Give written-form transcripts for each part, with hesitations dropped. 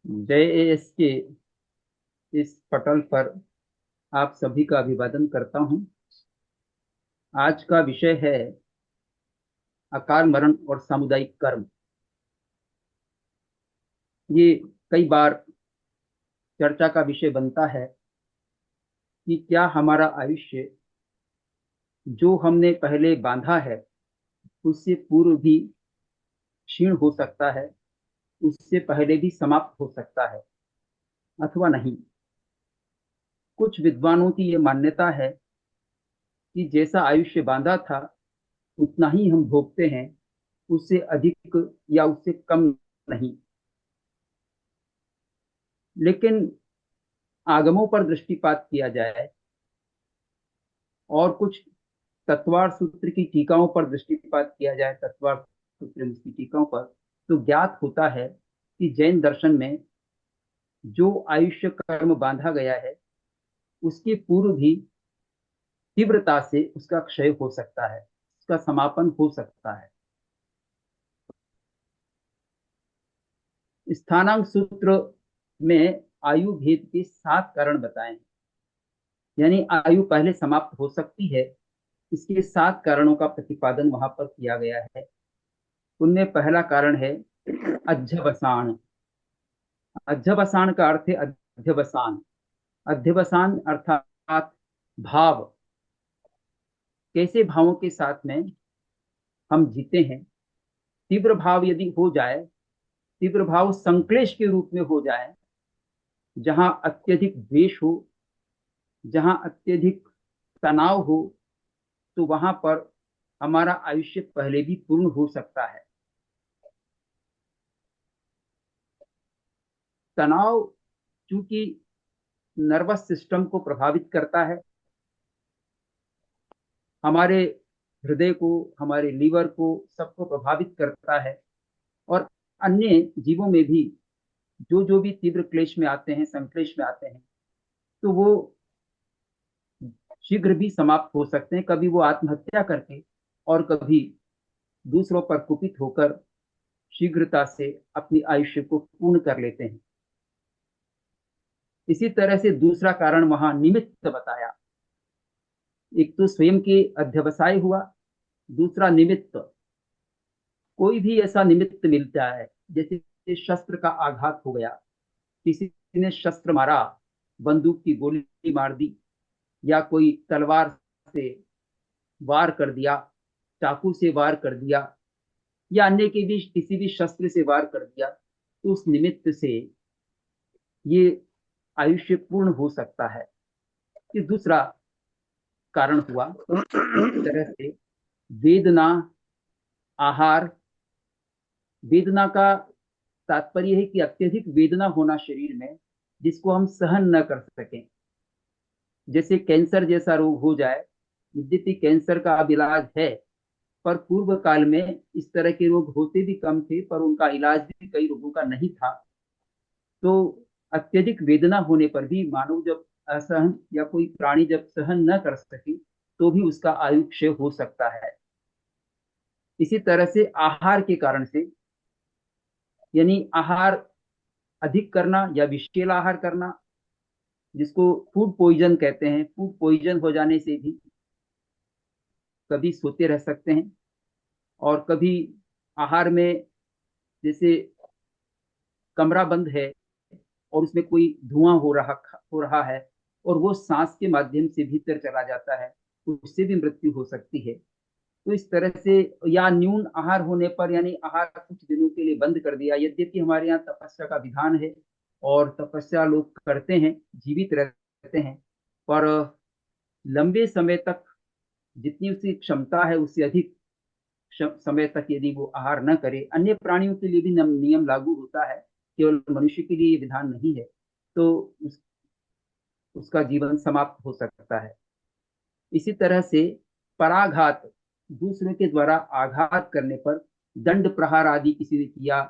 JAS के इस पटल पर आप सभी का अभिवादन करता हूं। आज का विषय है अकाल मरण और सामुदायिक कर्म। ये कई बार चर्चा का विषय बनता है कि क्या हमारा आयुष्य जो हमने पहले बांधा है उससे पूर्व भी क्षीण हो सकता है, उससे पहले भी समाप्त हो सकता है अथवा नहीं। कुछ विद्वानों की ये मान्यता है कि जैसा आयुष्य बांधा था उतना ही हम भोगते हैं, उससे अधिक या उससे कम नहीं। लेकिन आगमों पर दृष्टिपात किया जाए और कुछ तत्वार सूत्र की टीकाओं पर दृष्टिपात किया जाए, तत्वार सूत्र की टीकाओं पर, तो ज्ञात होता है कि जैन दर्शन में जो आयुष्य कर्म बांधा गया है उसके पूर्व भी तीव्रता से उसका क्षय हो सकता है, उसका समापन हो सकता है। स्थानांक सूत्र में आयु भेद के 7 कारण बताए हैं, यानी आयु पहले समाप्त हो सकती है। इसके 7 कारणों का प्रतिपादन वहां पर किया गया है। उनमें पहला कारण है अध्यवसान। अध्यवसान का अर्थ है अध्यवसान। अध्यवसान अर्थात भाव। कैसे भावों के साथ में हम जीते हैं। तीव्र भाव यदि हो जाए, तीव्र भाव संक्लेश के रूप में हो जाए, जहां अत्यधिक द्वेष हो, जहां अत्यधिक तनाव हो, तो वहां पर हमारा आयुष्य पहले भी पूर्ण हो सकता है। तनाव चूंकि नर्वस सिस्टम को प्रभावित करता है, हमारे हृदय को, हमारे लीवर को, सबको प्रभावित करता है। और अन्य जीवों में भी जो जो भी तीव्र क्लेश में आते हैं, संक्लेश में आते हैं, तो वो शीघ्र भी समाप्त हो सकते हैं। कभी वो आत्महत्या करके और कभी दूसरों पर कुपित होकर शीघ्रता से अपनी आयुष्य को पूर्ण कर लेते हैं। इसी तरह से दूसरा कारण वहां निमित्त बताया। एक तो स्वयं के अध्यवसाय हुआ, दूसरा निमित्त। कोई भी ऐसा निमित्त मिलता है, जैसे शस्त्र का आघात हो गया, किसी ने शस्त्र मारा, बंदूक की गोली मार दी, या कोई तलवार से वार कर दिया, चाकू से वार कर दिया, या अन्य के भी किसी भी शस्त्र से वार कर दिया, तो उस निमित्त से ये आयुष्य पूर्ण हो सकता है। ये दूसरा कारण हुआ। इस तरह से वेदना, आहार। वेदना का तात्पर्य है कि अत्यधिक वेदना होना शरीर में, जिसको हम सहन न कर सकें। जैसे कैंसर जैसा रोग हो जाए, यद्यपि कैंसर का अब इलाज है, पर पूर्व काल में इस तरह के रोग होते भी कम थे, पर उनका इलाज भी कई रोगों का नहीं था। तो अत्यधिक वेदना होने पर भी मानव जब असहन, या कोई प्राणी जब सहन न कर सके, तो भी उसका आयु क्षय हो सकता है। इसी तरह से आहार के कारण से, यानी आहार अधिक करना या विषैला आहार करना, जिसको फूड पॉइजन कहते हैं, फूड पॉइजन हो जाने से भी कभी सोते रह सकते हैं, और कभी आहार में, जैसे कमरा बंद है और उसमें कोई धुआं हो रहा है, और वो सांस के माध्यम से भीतर चला जाता है, उससे भी मृत्यु हो सकती है। तो इस तरह से, या न्यून आहार होने पर, यानी आहार कुछ दिनों के लिए बंद कर दिया, यद्यपि हमारे यहाँ तपस्या का विधान है और तपस्या लोग करते हैं, जीवित रहते हैं, पर लंबे समय तक जितनी उसकी क्षमता है उससे अधिक समय तक यदि वो आहार न करे, अन्य प्राणियों के लिए भी नियम लागू होता है, केवल मनुष्य के लिए ये विधान नहीं है, तो उसका जीवन समाप्त हो सकता है। इसी तरह से पराघात, दूसरों के द्वारा आघात करने पर, दंड प्रहार आदि किसी ने किया,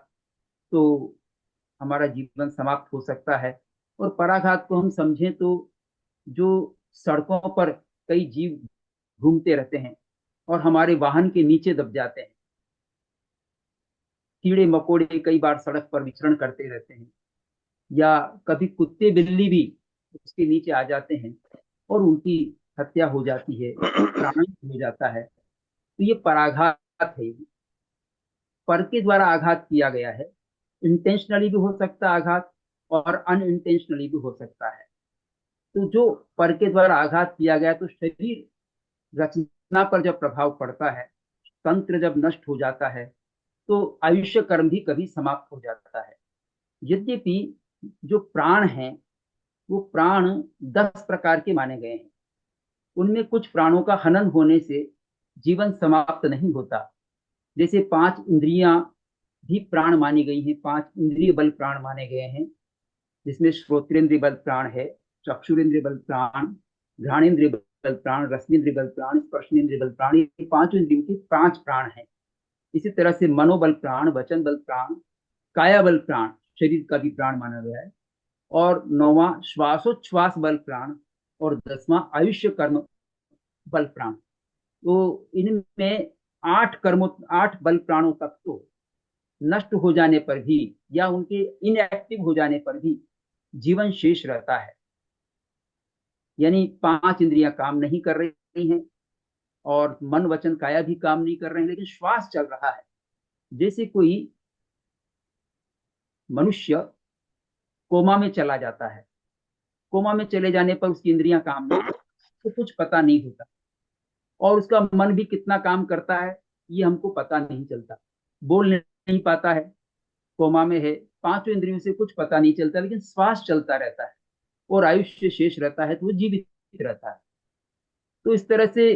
तो हमारा जीवन समाप्त हो सकता है। और पराघात को हम समझें तो, जो सड़कों पर कई जीव घूमते रहते हैं और हमारे वाहन के नीचे दब जाते हैं। कीड़े मकोड़े कई बार सड़क पर विचरण करते रहते हैं, या कभी कुत्ते बिल्ली भी उसके नीचे आ जाते हैं और उनकी हत्या हो जाती है, प्राण हो जाता है। तो ये पराघात है, पर के द्वारा आघात किया गया है। इंटेंशनली भी हो सकता है आघात, और अनइंटेंशनली भी हो सकता है। तो जो पर के द्वारा आघात किया गया, तो शरीर रचना पर जब प्रभाव पड़ता है, तंत्र जब नष्ट हो जाता है, तो आयुष्य कर्म भी कभी समाप्त हो जाता है। यद्यपि जो प्राण हैं, वो प्राण 10 प्रकार के माने गए हैं। उनमें कुछ प्राणों का हनन होने से जीवन समाप्त नहीं होता। जैसे 5 इंद्रियां भी प्राण मानी गई हैं, 5 इंद्रिय बल प्राण माने गए हैं, जिसमें श्रोत्रेंद्रिय बल प्राण है, चक्षुरेंद्रिय बल प्राण, घ्राणेन्द्रिय बल प्राण, रसनेन्द्रिय बल प्राण, स्पर्शनेन्द्रिय बल प्राण, ये 5 इंद्रियों के 5 प्राण हैं। इसी तरह से मनोबल प्राण, वचन बल प्राण, काया बल प्राण, शरीर का भी प्राण माना गया है, और 9वां श्वासोच्छ्वास बल प्राण, और 10वां आयुष्य कर्म बल प्राण। तो इनमें 8 बल प्राणों तक तो नष्ट हो जाने पर भी, या उनके इनएक्टिव हो जाने पर भी जीवन शेष रहता है। यानी 5 इंद्रियां काम नहीं कर रही हैं, और मन वचन काया भी काम नहीं कर रहे हैं, लेकिन श्वास चल रहा है। जैसे कोई मनुष्य कोमा में चला जाता है, कोमा में चले जाने पर उसकी इंद्रियां काम नहीं, तो कुछ पता नहीं होता, और उसका मन भी कितना काम करता है ये हमको पता नहीं चलता। बोल नहीं पाता है, कोमा में है, 5 इंद्रियों से कुछ पता नहीं चलता, लेकिन श्वास चलता रहता है और आयुष्य शेष रहता है, तो वो जीवित रहता है। तो इस तरह से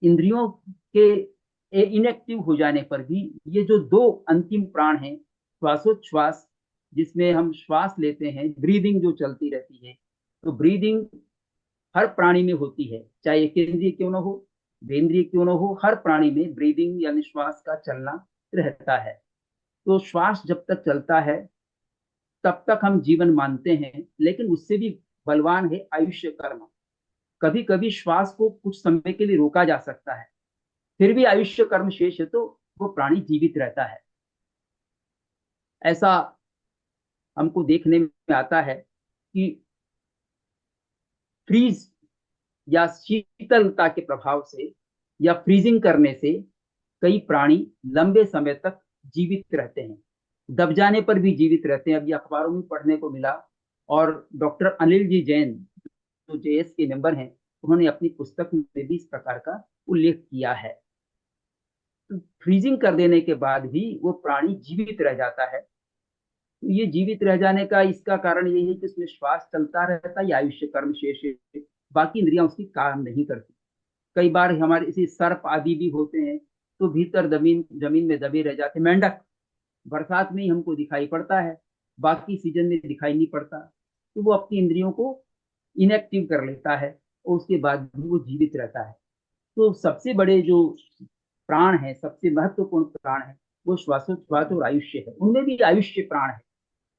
इंद्रियों के इनएक्टिव हो जाने पर भी ये जो 2 अंतिम प्राण हैं, श्वासोच्छ्वास, जिसमें हम श्वास लेते हैं, ब्रीदिंग जो चलती रहती है, तो ब्रीदिंग हर प्राणी में होती है, चाहे एक इंद्रिय क्यों ना हो, द्विंद्रिय क्यों ना हो, हर प्राणी में ब्रीदिंग यानी श्वास का चलना रहता है। तो श्वास जब तक चलता है तब तक हम जीवन मानते हैं, लेकिन उससे भी बलवान है आयुष्य कर्म। कभी कभी श्वास को कुछ समय के लिए रोका जा सकता है, फिर भी आयुष्य कर्म शेष है, तो वो प्राणी जीवित रहता है। ऐसा हमको देखने में आता है कि फ्रीज या शीतलता के प्रभाव से, या फ्रीजिंग करने से कई प्राणी लंबे समय तक जीवित रहते हैं, दब जाने पर भी जीवित रहते हैं। अभी अखबारों में पढ़ने को मिला, और डॉक्टर अनिल जी जैन, जो जेएस के मेंबर हैं, उन्होंने अपनी पुस्तक में भी इस प्रकार का उल्लेख किया है। तो फ्रीजिंग कर देने के बाद भी वो प्राणी जीवित रह जाता है। तो ये जीवित रह जाने का इसका कारण यही है कि उसमें श्वास चलता रहता है, या आयुष्य कर्म शेष है, बाकी इंद्रियां उसकी काम नहीं करती। कई बार हमारे इसी सर्प आदि भी होते हैं, तो भीतर जमीन जमीन में दबे रह जाते। मेंढक बरसात में ही हमको दिखाई पड़ता है, बाकी सीजन में दिखाई नहीं पड़ता, तो वो अपनी इंद्रियों को इनएक्टिव कर लेता है, और उसके बाद भी वो जीवित रहता है। तो सबसे बड़े जो प्राण है, सबसे महत्वपूर्ण प्राण है, वो श्वासोच्छ्वास और आयुष्य है। उनमें भी आयुष्य प्राण है।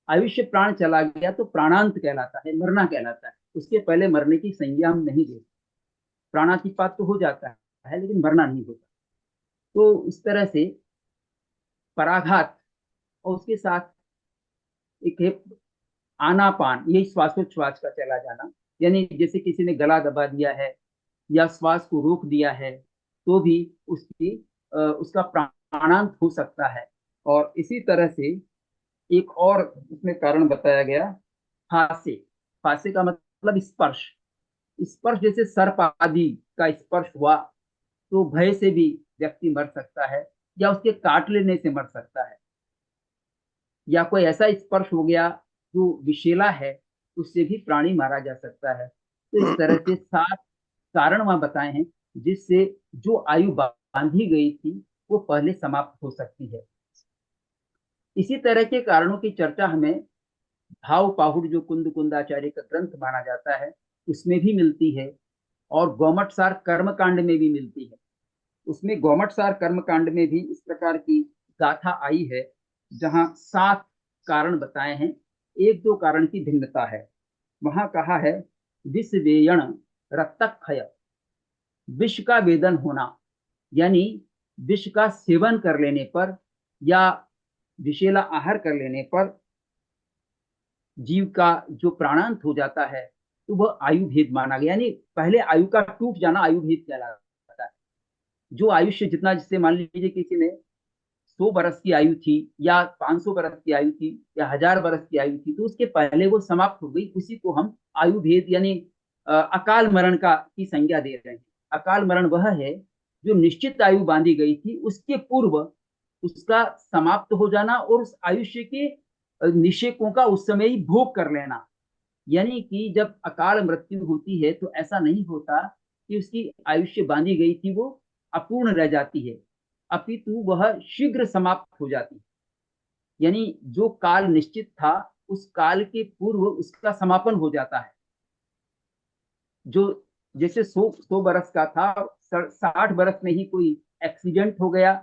आयुष्य प्राण चला गया तो प्राणांत कहलाता है, मरना कहलाता है। उसके पहले मरने की संज्ञा हम नहीं देते। प्राणातिपात तो हो जाता है, लेकिन मरना नहीं होता। तो इस तरह से पराघात, और उसके साथ एक है आनापान, यही श्वासोच्छ्वास का चला जाना। यानी जैसे किसी ने गला दबा दिया है या श्वास को रोक दिया है, तो भी उसका प्राणांत हो सकता है। और इसी तरह से एक और उसमें कारण बताया गया, फांसे। फांसे का मतलब स्पर्श। स्पर्श जैसे सर्प आदि का स्पर्श हुआ, तो भय से भी व्यक्ति मर सकता है, या उसके काट लेने से मर सकता है, या कोई ऐसा स्पर्श हो गया जो विषैला है, उससे भी प्राणी मारा जा सकता है। तो इस तरह से 7 कारण वहां बताए हैं, जिससे जो आयु बांधी गई थी वो पहले समाप्त हो सकती है। इसी तरह के कारणों की चर्चा हमें भाव पाहुड़, जो कुंद कुंदाचार्य का ग्रंथ माना जाता है, उसमें भी मिलती है, और गौमटसार कर्मकांड में भी मिलती है। उसमें गौमटसार कर्मकांड में भी इस प्रकार की गाथा आई है, जहां 7 कारण बताए हैं, एक दो कारण की भिन्नता है। वहां कहा है, विष वेयण रक्तक्षय, विष का वेदन होना, यानी विष का सेवन कर लेने पर, या विषैला आहार कर लेने पर जीव का जो प्राणांत हो जाता है तो वह आयु भेद माना गया, यानी पहले आयु का टूट जाना आयु भेद कहलाता है। जो आयुष्य जितना, जिससे मान लीजिए किसी ने 100 बरस की आयु थी या 500 बरस की आयु थी या 1000 बरस की आयु थी, तो उसके पहले वो समाप्त हो गई, उसी को हम आयु भेद यानी अकाल मरण का की संज्ञा दे रहे हैं। अकाल मरण वह है जो निश्चित आयु बांधी गई थी उसके पूर्व उसका समाप्त हो जाना और उस आयुष्य के निषेकों का उस समय ही भोग कर लेना। यानी कि जब अकाल मृत्यु होती है तो ऐसा नहीं होता कि उसकी आयुष्य बांधी गई थी वो अपूर्ण रह जाती है, अपितु वह शीघ्र समाप्त हो जाती है। यानी जो काल निश्चित था उस काल के पूर्व उसका समापन हो जाता है। जो जैसे 100 100 बरस का था, 60 बरस में ही कोई एक्सीडेंट हो गया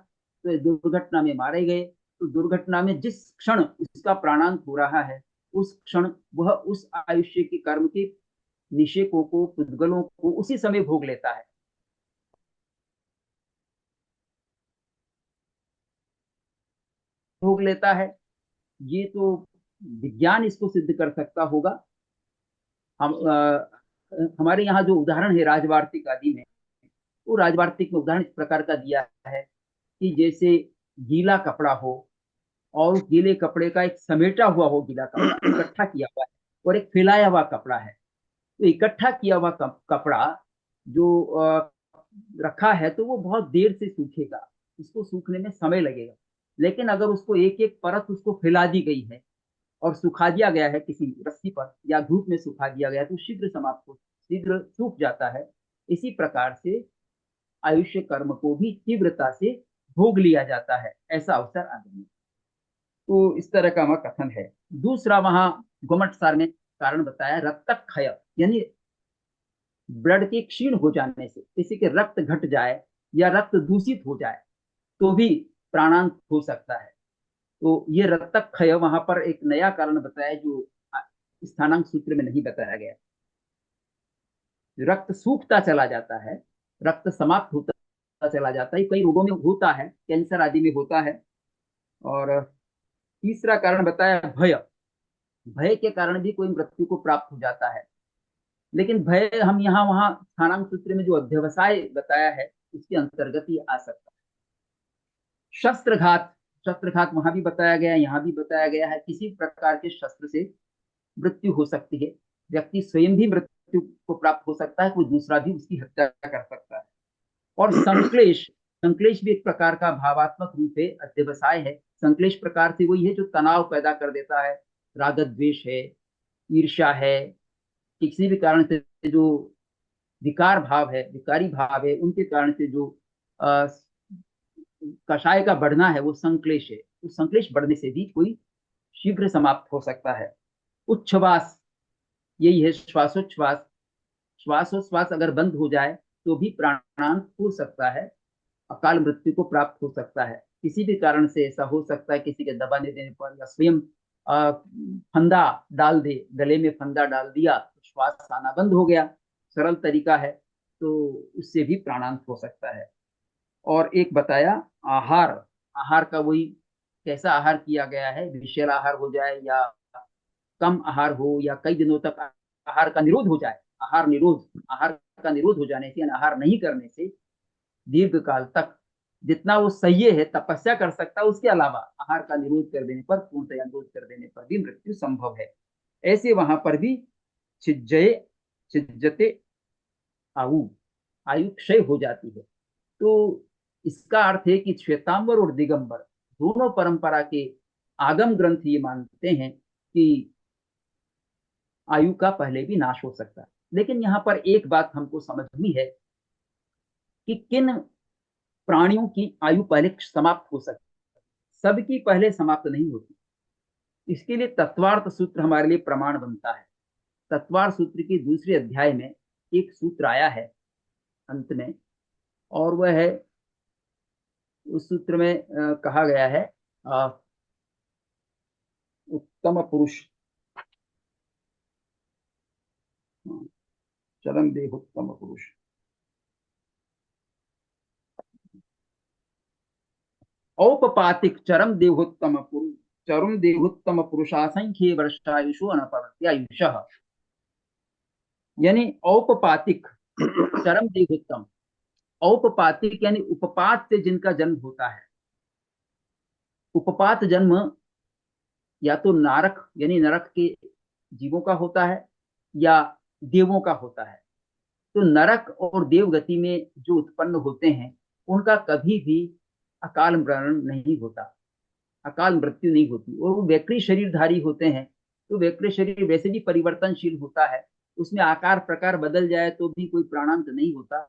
तो दुर्घटना में मारे गए, तो दुर्घटना में जिस क्षण उसका प्राणांत हो रहा है उस क्षण वह उस आयुष्य के कर्म के निषेकों को पुद्गलों को उसी समय भोग लेता है। भोग लेता है, ये तो विज्ञान इसको सिद्ध कर सकता होगा। हम हमारे यहाँ जो उदाहरण है राजवार्तिक आदि में, वो राजवार्तिक में उदाहरण इस प्रकार का दिया है कि जैसे गीला कपड़ा हो और उस गीले कपड़े का एक समेटा हुआ हो, गीला कपड़ा इकट्ठा किया हुआ है, और एक फैलाया हुआ कपड़ा है। तो इकट्ठा किया हुआ कपड़ा जो रखा है तो वो बहुत देर से सूखेगा, उसको सूखने में समय लगेगा। लेकिन अगर उसको एक एक परत उसको फैला दी गई है और सुखा दिया गया है किसी रस्सी पर या धूप में सुखा दिया गया तो शीघ्र समाप्त हो, शीघ्र सूख जाता है। इसी प्रकार से आयुष्य कर्म को भी तीव्रता से भोग लिया जाता है, ऐसा अवसर आदमी। तो इस तरह का वहाँ कथन है। दूसरा वहां गुमट सार ने कारण बताया रक्त क्षय, यानी ब्लड के क्षीण हो जाने से, किसी के रक्त घट जाए या रक्त दूषित हो जाए तो भी प्राणांत हो सकता है। तो ये रक्त क्षय वहां पर एक नया कारण बताया जो स्थानांक सूत्र में नहीं बताया गया। रक्त सूखता चला जाता है, रक्त समाप्त होता चला जाता है, कई रोगों में होता है, कैंसर आदि में होता है। और तीसरा कारण बताया भय, भय के कारण भी कोई मृत्यु को प्राप्त हो जाता है। लेकिन भय हम यहाँ वहां स्थानांक सूत्र में जो अध्यवसाय बताया है उसके अंतर्गत ही आ सकता है। शस्त्रघात, शस्त्रघात वहां भी बताया गया, यहाँ भी बताया गया है, किसी प्रकार के शस्त्र से मृत्यु हो सकती है। व्यक्ति स्वयं भी मृत्यु को प्राप्त हो सकता है, कोई दूसरा भी उसकी हत्या कर सकता है। और संक्लेश, संक्लेश भी एक प्रकार का भावात्मक रूप है, अध्यवसाय है। संक्लेश प्रकार से वही है जो तनाव पैदा कर देता है, राग द्वेष है, ईर्ष्या है, किसी भी कारण से जो विकार भाव है, विकारी भाव है, उनके कारण से जो अ, कषाय का बढ़ना है वो संक्लेश है। उस संक्लेश बढ़ने से भी कोई शीघ्र समाप्त हो सकता है। उच्छ्वास, यही है श्वासोच्छ्वास, श्वासोच्छ्वास अगर बंद हो जाए तो भी प्राणांत हो सकता है, अकाल मृत्यु को प्राप्त हो सकता है। किसी भी कारण से ऐसा हो सकता है, किसी के दबाने देने पर या स्वयं फंदा डाल दे, गले में फंदा डाल दिया तो श्वास आना बंद हो गया, सरल तरीका है, तो उससे भी प्राणांत हो सकता है। और एक बताया आहार, आहार का वही कैसा आहार किया गया है, विषैला आहार हो जाए या कम आहार हो या कई दिनों तक आहार का निरोध हो जाए, आहार निरोध, आहार का निरोध हो जाने से यानी आहार नहीं करने से दीर्घ काल तक जितना वो सह्य है तपस्या कर सकता है, उसके अलावा आहार का निरोध कर देने पर, पूर्णतया निरोध कर देने पर भी मृत्यु संभव है। ऐसे वहां पर भी छिज्जये छिज्जते आयु, आयु क्षय हो जाती है। तो इसका अर्थ है कि श्वेतांबर और दिगंबर दोनों परंपरा के आगम ग्रंथ ये मानते हैं कि आयु का पहले भी नाश हो सकता है। लेकिन यहाँ पर एक बात हमको समझनी है कि किन प्राणियों की आयु पहले समाप्त हो सकती है, सबकी पहले समाप्त नहीं होती। इसके लिए तत्वार्थ सूत्र हमारे लिए प्रमाण बनता है। तत्वार्थ सूत्र की दूसरे अध्याय में एक सूत्र आया है अंत में, और वह है, उस सूत्र में कहा गया है उत्तम पुरुष, चरम देहोत्तम पुरुष, औपपातिक चरम देहोत्तम पुरुष, चरुम देहोत्तम पुरुषासंख्ये वर्षायुषो अनपवर्त्यायुषः, यानी औपपातिक चरम देहोत्तम। औपपातिक यानी उपपात से जिनका जन्म होता है। उपपात जन्म या तो नारक यानी नरक के जीवों का होता है या देवों का होता है। तो नरक और देव गति में जो उत्पन्न होते हैं उनका कभी भी अकाल मरण नहीं होता, अकाल मृत्यु नहीं होती। और वो वैकृत शरीरधारी होते हैं, तो वैकृत शरीर वैसे भी परिवर्तनशील होता है, उसमें आकार प्रकार बदल जाए तो भी कोई प्राणांत नहीं होता।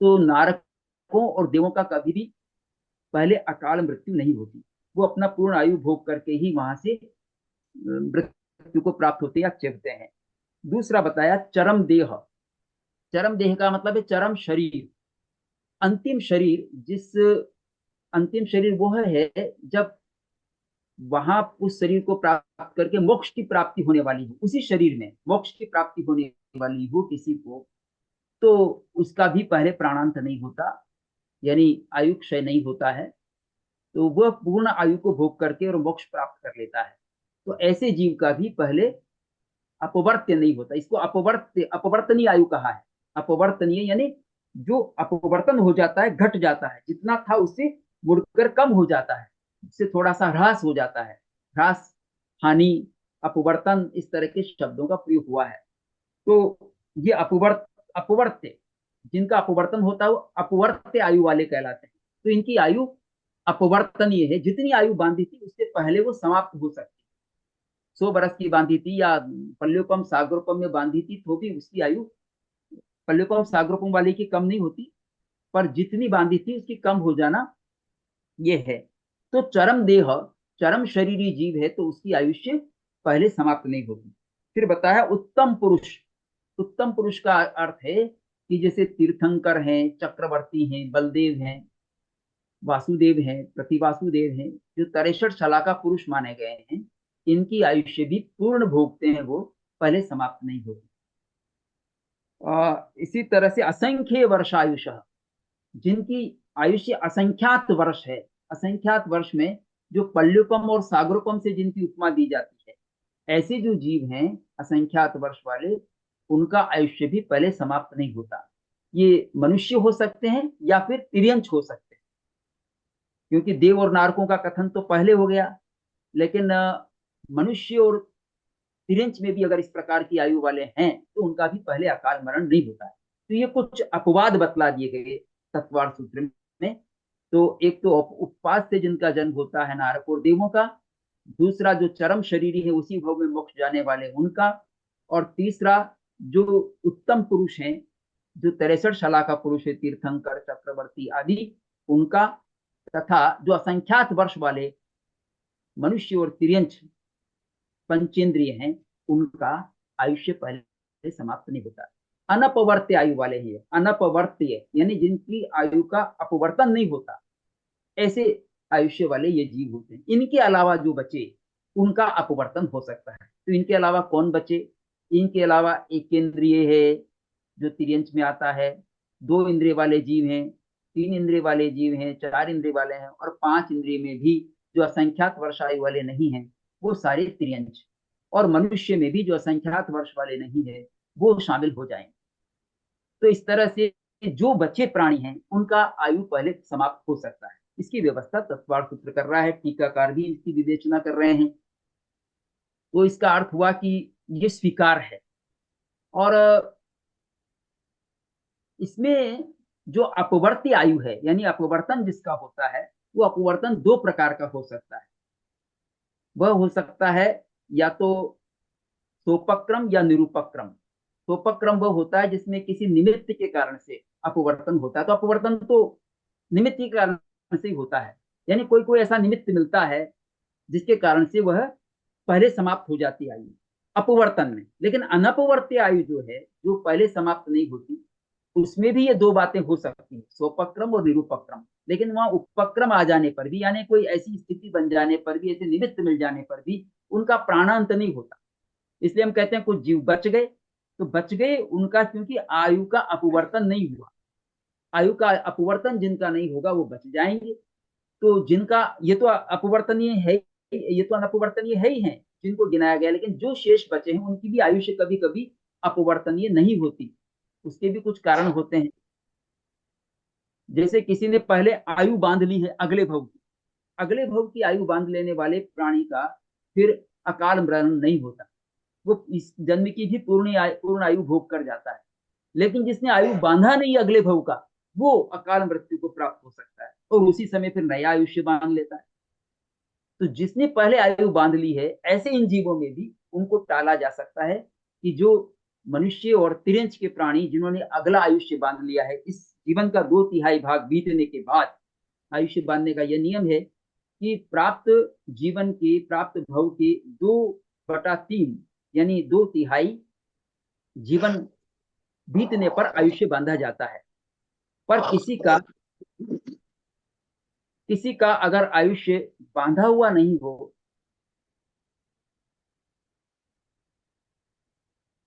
तो नारकों और देवों का कभी भी पहले अकाल मृत्यु नहीं होती, वो अपना पूर्ण आयु भोग करके ही वहां से मृत्यु को प्राप्त होते या चेपते हैं। दूसरा बताया चरम देह। चरम देह का मतलब है चरम शरीर, अंतिम शरीर। जिस अंतिम शरीर वो है जब वहां उस शरीर को प्राप्त करके मोक्ष की प्राप्ति होने वाली हो, उसी शरीर में मोक्ष की प्राप्ति होने वाली हो किसी को, तो उसका भी पहले प्राणांत नहीं होता, यानी आयु क्षय नहीं होता है। तो वह पूर्ण आयु को भोग करके और मोक्ष प्राप्त कर लेता है। तो ऐसे जीव का भी पहले अपवर्त्य नहीं होता। इसको अपवर्तनीय आयु कहा है। अपवर्तनीय यानी जो अपवर्तन हो जाता है, घट जाता है, जितना था उससे मुड़कर कम हो जाता है, उससे थोड़ा सा ह्रास हो जाता है। ह्रास, हानि, अपवर्तन, इस तरह के शब्दों का प्रयोग हुआ है। तो ये अपवर्त्य, जिनका अपवर्तन होता है वो अपवर्त्य आयु वाले कहलाते हैं। तो इनकी आयु अपवर्तनीय है, जितनी आयु बांधी थी उससे पहले वो समाप्त हो सकती। 100 बरस की बांधी थी या पल्योपम सागरोपम में बांधी थी तो भी उसकी आयु पल्योपम सागरोपम वाले की कम नहीं होती, पर जितनी बांधी थी उसकी कम हो जाना ये है। तो चरम देह, चरम शरीरी जीव है तो उसकी आयुष्य पहले समाप्त नहीं होती। फिर बताया उत्तम पुरुष। उत्तम पुरुष का अर्थ है कि जैसे तीर्थंकर हैं, चक्रवर्ती हैं, बलदेव हैं, वासुदेव हैं, प्रतिवासुदेव हैं, जो 63 शला का पुरुष माने गए हैं, इनकी आयुष्य भी पूर्ण भोगते हैं, वो पहले समाप्त नहीं होती। इसी तरह से असंख्य वर्षायुष, जिनकी आयुष्य असंख्यात वर्ष है। असंख्यात वर्ष में जो पल्युपम और सागरोपम से जिनकी उपमा दी जाती है, ऐसे जो जीव हैं असंख्यात वर्ष वाले, उनका आयुष्य भी पहले समाप्त नहीं होता। ये मनुष्य हो सकते हैं या फिर तिर्यंच हो सकते हैं, क्योंकि देव और नारकों का कथन तो पहले हो गया, लेकिन मनुष्य और तिरंच में भी अगर इस प्रकार की आयु वाले हैं तो उनका भी पहले अकाल मरण नहीं होता है। तो ये कुछ अपवाद बतला दिए गए तत्वार सूत्र में। तो एक तो उपवास से जिनका जन्म होता है नारक और देवों का, दूसरा जो चरम शरीरी है उसी भोग में मोक्ष जाने वाले उनका, और तीसरा जो उत्तम पुरुष हैं, जो 63 शला का पुरुष है, तीर्थंकर, चक्रवर्ती आदि, उनका, तथा जो असंख्यात वर्ष वाले मनुष्य और तिर्यंच पंचेंद्रिय हैं, उनका आयुष्य पहले समाप्त नहीं होता। अनपवर्त्य आयु वाले ही है, अनपवर्त्य यानी जिनकी आयु का अपवर्तन नहीं होता, ऐसे आयुष्य वाले ये जीव होते हैं। इनके अलावा जो बचे उनका अपवर्तन हो सकता है। तो इनके अलावा कौन बचे? इनके अलावा एक इंद्रिय है जो तिर्यंच में आता है, 2 इंद्रिय वाले जीव हैं, 3 इंद्रिय वाले जीव हैं, 4 इंद्रिय वाले हैं, और 5 इंद्रिय में भी जो असंख्यात वर्ष आयु वाले नहीं हैं वो सारे तिर्यंच, और मनुष्य में भी जो असंख्यात वर्ष वाले नहीं है वो शामिल हो जाएंगे। तो इस तरह से जो बचे प्राणी हैं उनका आयु पहले समाप्त हो सकता है। इसकी व्यवस्था तत्वार सूत्र कर रहा है, टीकाकार भी इसकी विवेचना कर रहे हैं। तो इसका अर्थ हुआ कि ये स्वीकार है। और इसमें जो अपवर्ती आयु है, यानी अपवर्तन जिसका होता है, वो अपवर्तन 2 प्रकार का हो सकता है। वह हो सकता है या तो सोपक्रम या निरूपक्रम। सोपक्रम वह होता है जिसमें किसी निमित्त के कारण से अपवर्तन होता है। तो अपवर्तन तो निमित्त के कारण से ही होता है, यानी कोई कोई ऐसा निमित्त मिलता है जिसके कारण से वह पहले समाप्त हो जाती है आयु अपवर्तन में। लेकिन अनपवर्त्य आयु जो है, जो पहले समाप्त नहीं होती, उसमें भी ये 2 बातें हो सकती हैं, सोपक्रम और निरूपक्रम। लेकिन वहां उपक्रम आ जाने पर भी, यानी कोई ऐसी स्थिति बन जाने पर भी, ऐसे निमित्त मिल जाने पर भी उनका प्राणांत नहीं होता। इसलिए हम कहते हैं कुछ जीव बच गए, तो बच गए उनका क्योंकि आयु का अपवर्तन नहीं हुआ। आयु का अपवर्तन जिनका नहीं होगा वो बच जाएंगे। तो जिनका ये तो अपवर्तनीय है ये तो अनपरिवर्तनीय है ही हैं जिनको गिनाया गया, लेकिन जो शेष बचे हैं उनकी भी आयुष्य कभी कभी अपरिवर्तनीय नहीं होती। उसके भी कुछ कारण होते हैं। जैसे किसी ने पहले आयु बांध ली है अगले भव की, अगले भव की आयु बांध लेने वाले प्राणी का फिर अकाल मरण नहीं होता। वो इस जन्म की भी पूर्ण आयु भोग कर जाता है। लेकिन जिसने आयु बांधा नहीं अगले भव का, वो अकाल मृत्यु को प्राप्त हो सकता है और उसी समय फिर नया आयुष्य बांध लेता है। तो जिसने पहले आयु बांध ली है, ऐसे इन जीवों में भी उनको टाला जा सकता है कि जो मनुष्य और तिरंज के प्राणी जिन्होंने अगला आयुष्य बांध लिया है, इस जीवन का 2/3 भाग बीतने के बाद आयुष्य बांधने का यह नियम है कि प्राप्त जीवन के, प्राप्त भव के 2/3 यानी 2/3 जीवन बीतने पर आयुष्य बांधा जाता है। पर किसी का अगर आयुष्य बांधा हुआ नहीं हो,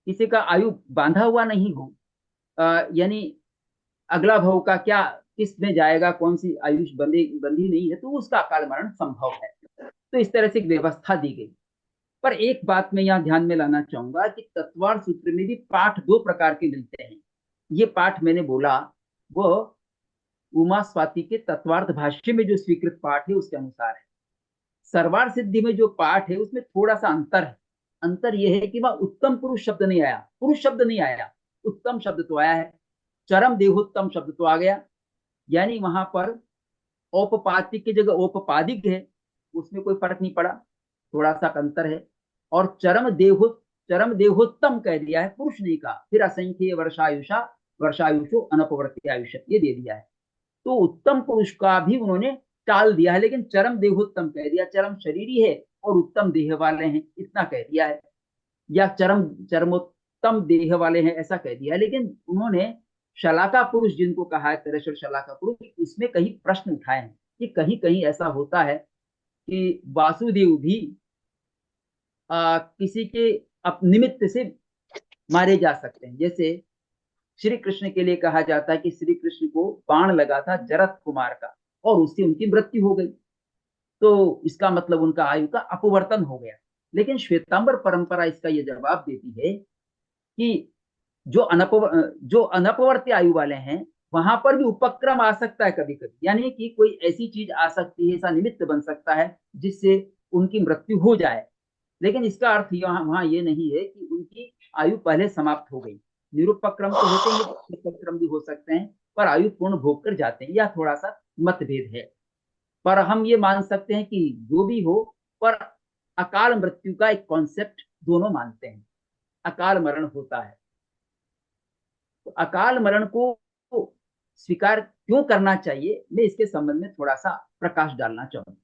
किसी का आयु बांधा हुआ नहीं हो, यानी अगला भव का क्या, किस में जाएगा, कौन सी आयुष बंधी नहीं है, तो उसका अकाल मरण संभव है। तो इस तरह से एक व्यवस्था दी गई। पर एक बात मैं यहाँ ध्यान में लाना चाहूंगा कि तत्वार सूत्र में भी पाठ 2 प्रकार के मिलते हैं। ये पाठ मैंने बोला वो उमा स्वाति के तत्वार्थ भाष्य में जो स्वीकृत पाठ है उसके अनुसार है। सर्वार सिद्धि में जो पाठ है उसमें थोड़ा सा अंतर है। अंतर यह है कि वह उत्तम पुरुष शब्द नहीं आया, पुरुष शब्द नहीं आया, उत्तम शब्द तो आया है, चरम देहोत्तम शब्द तो आ गया। यानी वहां पर औपपातिक की जगह औपपादिक है, उसमें कोई फर्क नहीं पड़ा, थोड़ा सा अंतर है। और चरम देहोत्तम कह दिया है, पुरुष नहीं कहा। फिर असंख्य वर्षायुषो अनपवर्त्य आयुष्य ये दे दिया है। तो उत्तम पुरुष का भी उन्होंने टाल दिया है, लेकिन चरम देहोत्तम कह दिया, चरम शरीरी है और उत्तम देह वाले हैं इतना कह दिया है, या चरमोत्तम देह वाले हैं ऐसा कह दिया है। लेकिन उन्होंने शलाका पुरुष जिनको कहा है, तेरेश्वर शलाका पुरुष, इसमें कहीं प्रश्न उठाए हैं कि कहीं कहीं ऐसा होता है कि वासुदेव भी किसी के निमित्त से मारे जा सकते हैं। जैसे श्री कृष्ण के लिए कहा जाता है कि श्री कृष्ण को बाण लगा था जरत कुमार का और उससे उनकी मृत्यु हो गई, तो इसका मतलब उनका आयु का अपवर्तन हो गया। लेकिन श्वेतांबर परंपरा इसका यह जवाब देती है कि जो अनपवर्त्य आयु वाले हैं वहां पर भी उपक्रम आ सकता है कभी कभी, यानी कि कोई ऐसी चीज आ सकती है, ऐसा निमित्त बन सकता है जिससे उनकी मृत्यु हो जाए। लेकिन इसका अर्थ यहाँ वहां ये नहीं है कि उनकी आयु पहले समाप्त हो गई। निरुपक्रम तो होते हैं, उपक्रम भी हो सकते हैं, पर आयु पूर्ण भोग कर जाते हैं। यह थोड़ा सा मतभेद है। पर हम ये मान सकते हैं कि जो भी हो, पर अकाल मृत्यु का एक कॉन्सेप्ट दोनों मानते हैं, अकाल मरण होता है। तो अकाल मरण को स्वीकार क्यों करना चाहिए, मैं इसके संबंध में थोड़ा सा प्रकाश डालना चाहूंगा।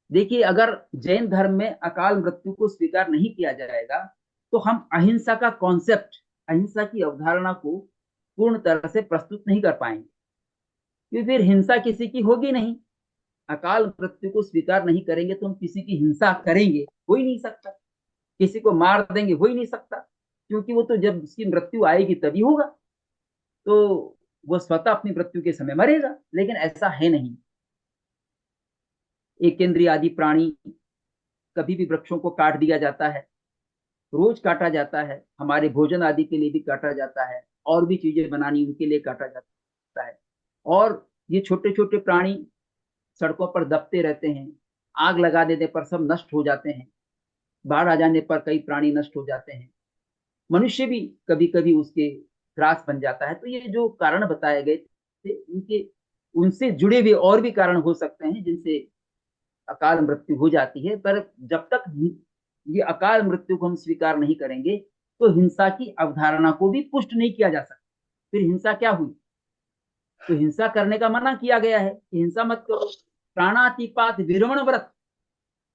देखिए, अगर जैन धर्म में अकाल मृत्यु को स्वीकार नहीं किया जाएगा तो हम अहिंसा का कॉन्सेप्ट, अहिंसा की अवधारणा को पूर्ण तरह से प्रस्तुत नहीं कर पाएंगे, क्योंकि फिर हिंसा किसी की होगी नहीं। अकाल मृत्यु को स्वीकार नहीं करेंगे तो हम किसी की हिंसा करेंगे, हो ही नहीं सकता। किसी को मार देंगे, हो ही नहीं सकता, क्योंकि वो तो जब उसकी मृत्यु आएगी तभी होगा। तो वो स्वतः अपनी मृत्यु के समय मरेगा, लेकिन ऐसा है नहीं। एक केंद्रीय आदि प्राणी, कभी भी वृक्षों को काट दिया जाता है, रोज काटा जाता है, हमारे भोजन आदि के लिए भी काटा जाता है, और भी चीजें बनानी उनके लिए काटा जाता है। और ये छोटे छोटे प्राणी सड़कों पर दबते रहते हैं, आग लगा देने पर सब नष्ट हो जाते हैं, बाढ़ आ जाने पर कई प्राणी नष्ट हो जाते हैं, मनुष्य भी कभी कभी उसके ग्रास बन जाता है। तो ये जो कारण बताए गए थे, उनके उनसे जुड़े हुए और भी कारण हो सकते हैं जिनसे अकाल मृत्यु हो जाती है। पर जब तक ये अकाल मृत्यु को हम स्वीकार नहीं करेंगे तो हिंसा की अवधारणा को भी पुष्ट नहीं किया जा सकता। फिर हिंसा क्या हुई? तो हिंसा करने का मना किया गया है कि हिंसा मत करो। प्राणातिपात विरमण व्रत,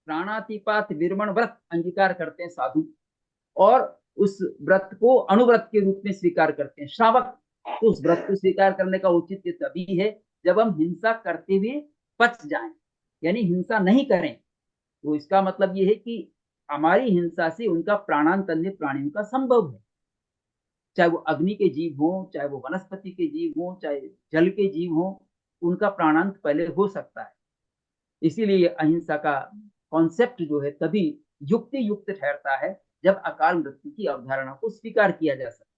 प्राणातिपात विरमण व्रत अंगीकार करते हैं साधु, और उस व्रत को अनुव्रत के रूप में स्वीकार करते हैं श्रावक। तो उस व्रत को स्वीकार करने का औचित्य तभी है जब हम हिंसा करते हुए बच जाएं, यानी हिंसा नहीं करें। तो इसका मतलब यह है कि हमारी हिंसा से उनका प्राणांतन्य प्राणियों का संभव है, चाहे वो अग्नि के जीव हो, चाहे वो वनस्पति के जीव हो, चाहे जल के जीव हो, उनका प्राणांत पहले हो सकता है। इसीलिए अहिंसा का कॉन्सेप्ट जो है तभी युक्ति युक्त ठहरता है जब अकाल मृत्यु की अवधारणा को स्वीकार किया जा सकता है।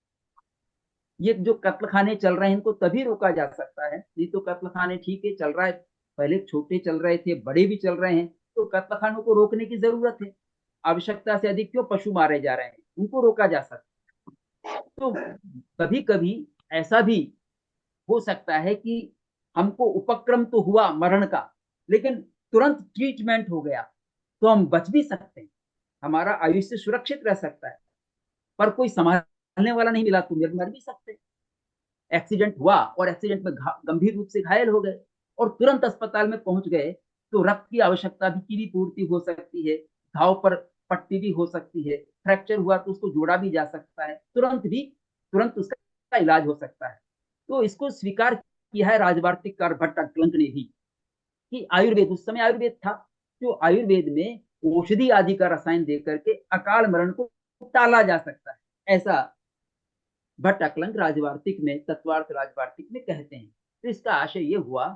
ये जो कत्ल खाने चल रहे हैं इनको तभी रोका जा सकता है, नहीं तो कत्ल खाने ठीक है चल रहा है, पहले छोटे चल रहे थे, बड़े भी चल रहे हैं, तो कत्ल खानों को रोकने की जरूरत है। आवश्यकता से अधिक क्यों पशु मारे जा रहे हैं, उनको रोका जा सकता है। तो कभी कभी ऐसा भी हो सकता है कि हमको उपक्रम तो हुआ मरण का, लेकिन तुरंत ट्रीटमेंट हो गया तो हम बच भी सकते हैं, हमारा आयुष्य सुरक्षित रह सकता है। पर कोई संभालने वाला नहीं मिला तो मर भी सकते हैं। एक्सीडेंट हुआ और एक्सीडेंट में गंभीर रूप से घायल हो गए और तुरंत अस्पताल में पहुंच गए, तो रक्त की आवश्यकता भी की पूर्ति हो सकती है, घाव पर पट्टी भी हो सकती है, फ्रैक्चर हुआ तो उसको जोड़ा भी जा सकता है, तुरंत उसका इलाज हो सकता है। तो इसको स्वीकार किया है राजवार्तिककार भट्ट अकलंक ने भी कि आयुर्वेद, उस समय आयुर्वेद था, जो आयुर्वेद में औषधि आदि का रसायन दे करके अकाल मरण को टाला जा सकता है, ऐसा भट्ट अकलंक राजवार्तिक में, तत्वार्थ राजवार्तिक में कहते हैं। तो इसका आशय यह हुआ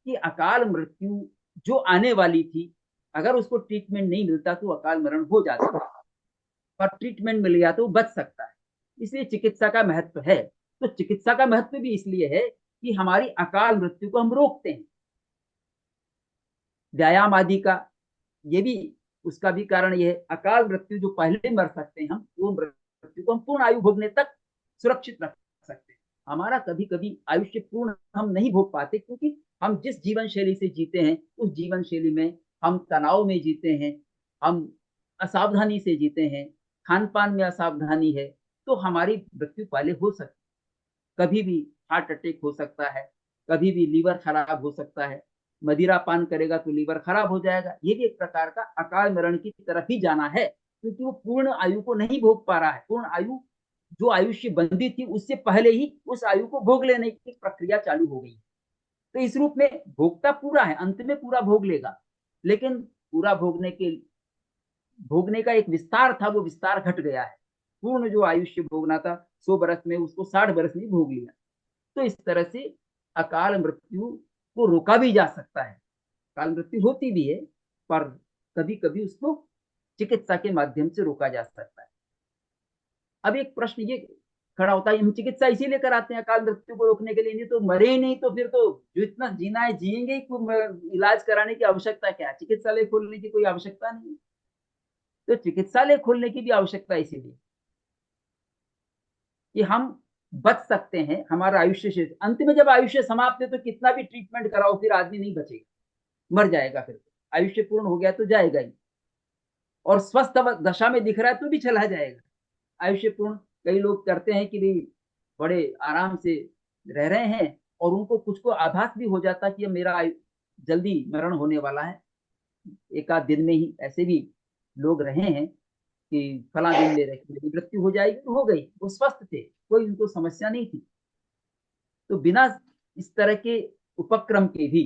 कि अकाल मृत्यु जो आने वाली थी, अगर उसको ट्रीटमेंट नहीं मिलता तो अकाल मरण हो जाता है, और ट्रीटमेंट मिल गया तो बच सकता है। इसलिए चिकित्सा का महत्व है। तो चिकित्सा का महत्व भी इसलिए है कि हमारी अकाल मृत्यु को हम रोकते हैं। व्यायाम आदि का ये भी, उसका भी कारण ये है, अकाल मृत्यु जो पहले मर सकते हैं हम, वो मृत्यु को हम पूर्ण आयु भोगने तक सुरक्षित रख सकते हैं। हमारा कभी कभी आयुष्य पूर्ण हम नहीं भोग पाते, क्योंकि हम जिस जीवन शैली से जीते हैं उस जीवन शैली में हम तनाव में जीते हैं, हम असावधानी से जीते हैं, खान पान में असावधानी है, तो हमारी मृत्यु पहले हो सकती है। कभी भी हार्ट अटैक हो सकता है, कभी भी लीवर खराब हो सकता है, मदिरा पान करेगा तो लीवर खराब हो जाएगा। ये भी एक प्रकार का अकाल मरण की तरफ ही जाना है, क्योंकि वो पूर्ण आयु को नहीं भोग पा रहा है। पूर्ण आयु, जो आयुष्य बंदी थी उससे पहले ही उस आयु को भोग लेने की प्रक्रिया चालू हो गई। तो इस रूप में भोगता पूरा है, अंत में पूरा भोग लेगा, लेकिन पूरा भोगने का एक विस्तार था, वो विस्तार घट गया है। पूर्ण जो आयुष्य भोगना था 100 बरस में, उसको 60 बरस में भोग लिया। तो इस तरह से अकाल मृत्यु को रोका भी जा सकता है। अकाल मृत्यु होती भी है, पर कभी कभी उसको चिकित्सा के माध्यम से रोका जा सकता है। अब एक प्रश्न ये खड़ा होता है, हम चिकित्सा इसीलिए कराते हैं अकाल मृत्यु को रोकने के लिए, नहीं तो मरे ही नहीं तो फिर तो जो इतना जीना है जिएंगे ही, इलाज कराने की आवश्यकता क्या है, चिकित्सालय खोलने की कोई आवश्यकता नहीं। तो चिकित्सालय खोलने की भी आवश्यकता इसीलिए कि हम बच सकते हैं, हमारा आयुष्य शेष, अंत में जब आयुष्य समाप्त है तो कितना भी ट्रीटमेंट कराओ फिर आदमी नहीं बचेगा, मर जाएगा। फिर आयुष्य पूर्ण हो गया तो जाएगा ही, और स्वस्थ दशा में दिख रहा है तो भी चला जाएगा। आयुष्य पूर्ण कई लोग करते हैं कि भी बड़े आराम से रह रहे हैं, और उनको कुछ को आभास भी हो जाता कि मेरा जल्दी मरण होने वाला है। एक आध दिन में ही ऐसे भी लोग रहे हैं कि फला दिन मेरी मृत्यु हो जाएगी, तो हो गई, वो स्वस्थ थे, कोई उनको समस्या नहीं थी। तो बिना इस तरह के उपक्रम के भी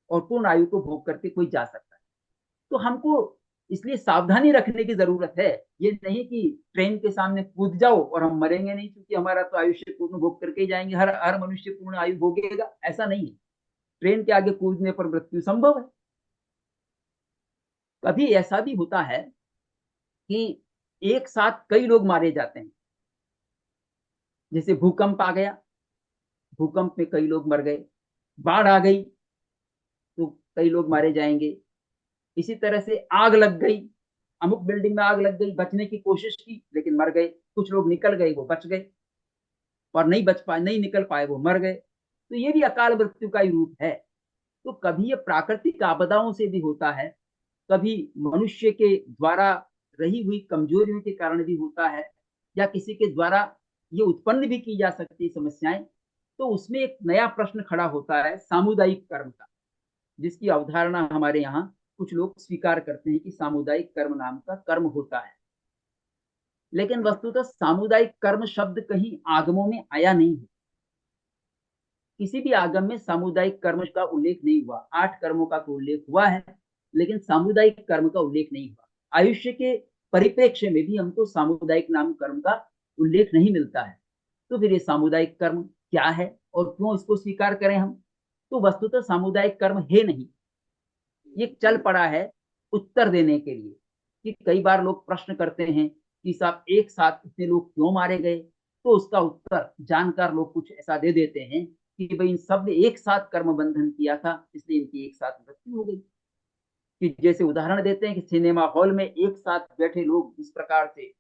और पूर्ण आयु को भोग करके कोई जा सकता है। तो हमको इसलिए सावधानी रखने की जरूरत है। ये नहीं कि ट्रेन के सामने कूद जाओ और हम मरेंगे नहीं, क्योंकि हमारा तो आयुष्य पूर्ण भोग करके ही जाएंगे, हर हर मनुष्य पूर्ण आयु भोगेगा, ऐसा नहीं है। ट्रेन के आगे कूदने पर मृत्यु संभव है। कभी ऐसा भी होता है कि एक साथ कई लोग मारे जाते हैं, जैसे भूकंप आ गया, भूकंप में कई लोग मर गए, बाढ़ आ गई तो कई लोग मारे जाएंगे। इसी तरह से आग लग गई, अमुक बिल्डिंग में आग लग गई, बचने की कोशिश की लेकिन मर गए, कुछ लोग निकल गए वो बच गए, और नहीं बच पाए, नहीं निकल पाए वो मर गए। तो ये भी अकाल मृत्यु का ही रूप है। तो कभी ये प्राकृतिक आपदाओं से भी होता है, कभी मनुष्य के द्वारा रही हुई कमजोरियों के कारण भी होता है, या किसी के द्वारा ये उत्पन्न भी की जा सकती है समस्याएं। तो उसमें एक नया प्रश्न खड़ा होता है सामुदायिक कर्म का, जिसकी अवधारणा हमारे यहाँ कुछ लोग स्वीकार करते हैं कि सामुदायिक कर्म नाम का कर्म होता है। लेकिन वस्तुतः सामुदायिक कर्म शब्द कहीं आगमों में आया नहीं है। किसी भी आगम में सामुदायिक कर्म का उल्लेख नहीं हुआ। 8 कर्मों का तो उल्लेख हुआ है, लेकिन सामुदायिक कर्म का उल्लेख नहीं हुआ। आयुष्य के परिप्रेक्ष्य में भी हमको सामुदायिक नाम कर्म का उल्लेख नहीं मिलता है। तो फिर ये सामुदायिक कर्म क्या है और क्यों इसको स्वीकार करें हम? तो वस्तुतः सामुदायिक कर्म है नहीं, ये चल पड़ा है उत्तर देने के लिए। कि कई बार लोग प्रश्न करते हैं कि साहब एक साथ इतने लोग क्यों मारे गए, तो उसका उत्तर जानकार लोग कुछ ऐसा दे देते हैं कि भाई इन सब ने एक साथ कर्म बंधन किया था, इसलिए इनकी एक साथ मृत्यु हो गई। कि जैसे उदाहरण देते हैं कि सिनेमा हॉल में एक साथ बैठे लोग इस प्रकार से